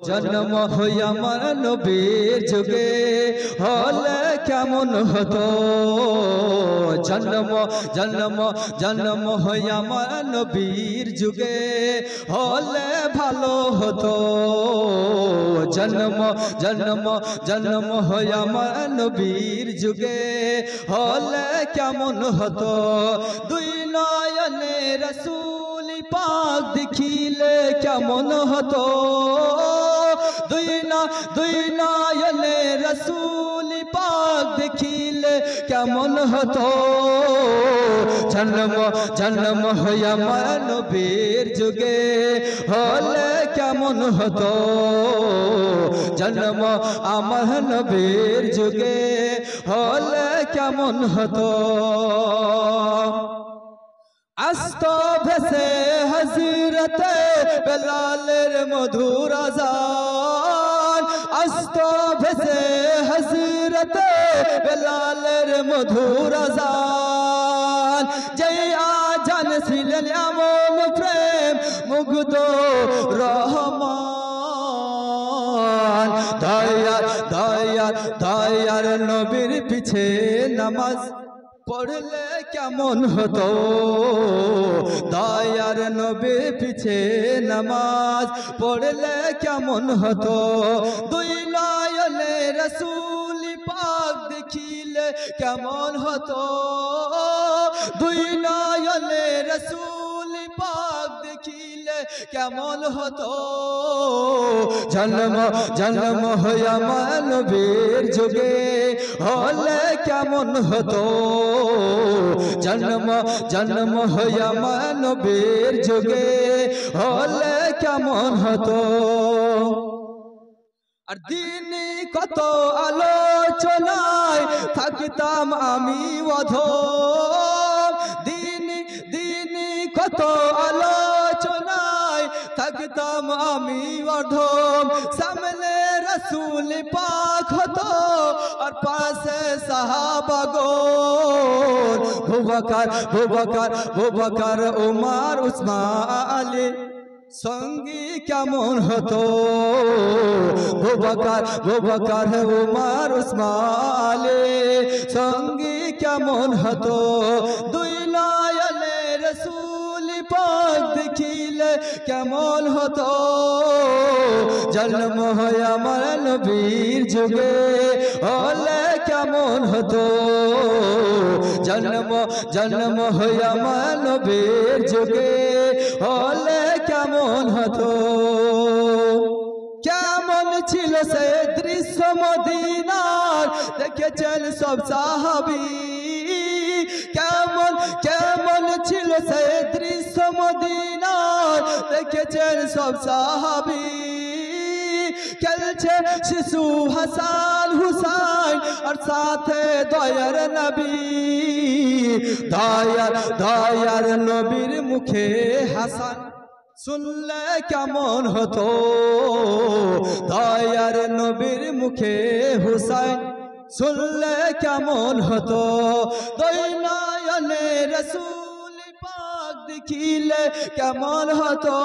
জন্ম হই আমার নবীর যুগে হলে কেমন হতো। জন্ম হই আমার নবীর যুগে হলে ভালো হতো। জন্ম হই আমার নবীর যুগে হলে কেমন হতো। দুই নয়নে রাসূল পাক দেখিলে কেমন হতো। দুই নয়নে রাসূল পাক দেখিলে কেমন হতো। জন্ম হই আমার নবীর যুগে হলে কেমন হতো। জন্ম আমার নবীর যুগে হলে কেমন হতো। আস্ত ভেসে হযরতে বেলালের মধুর আযান। আস্ত ভেসে হযরতে বেলালের মধুর আযান। যেই আযান ছিলেন এমন প্রেম মুগ্ধ রহমান। দয়ার নবীর পিছে নামাজ পড়লে কেমন হতো। দয়ার নবীর পিছে নামাজ পড়লে কেমন হতো। দুই নয়নে রাসূল পাক দেখিলে কেমন হতো। দুই নয়নে রাসূল পাক দেখিলে কেমন হতো। জন্ম হই আমার নবীর যুগে হলে কেমন হতো। জন্ম হই আমার নবীর যুগে হলে কেমন হতো। আর দিনে কত আলোচনায় থাকতাম আমি অধম। দিনে কত আলোচনায় থাকতাম আমি অধম। সামনে রাসূল পাক হতো আর পাশে সাহাবাগণ। বুবকর উমর উসমান আলী সঙ্গী কেমন হতো। বুবকর উমর উসমান আলী সঙ্গী কেমন হতো। দুই নয়নে রাসূল পাক দেখিলে কেমন হতো। জন্ম হয় আমার নবীর যুগে হলে কেমন হতো। জন্ম হয় আমার নবীর যুগে হলে কেমন হতো। কেমন ছিল সে দৃশ্য মদিনার দেখেছেন সব সাহাবী। কেমন ছিল সে দৃশ্য মদিনার দেখেছেন সব সাহাবী। খেলছে শিশু হাসান হুসাইন আর সাথে দয়ার নবী। দয়ার নবীর মুখে হাসান শুনলে কেমন হতো। দয়ার নবীর মুখে হুসাইন শুনলে কেমন হতো। দুই নয়নে রাসূল পাক দেখিলে কেমন হতো।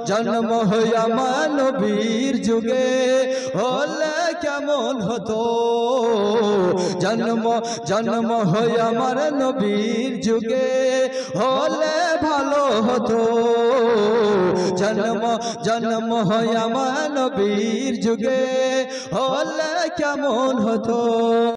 জন্ম হই আমার নবীর যুগে হলে কেমন হতো। জন্ম হই আমার নবীর যুগে হলে ভালো হতো। জন্ম হই আমার নবীর যুগে হলে কেমন হতো।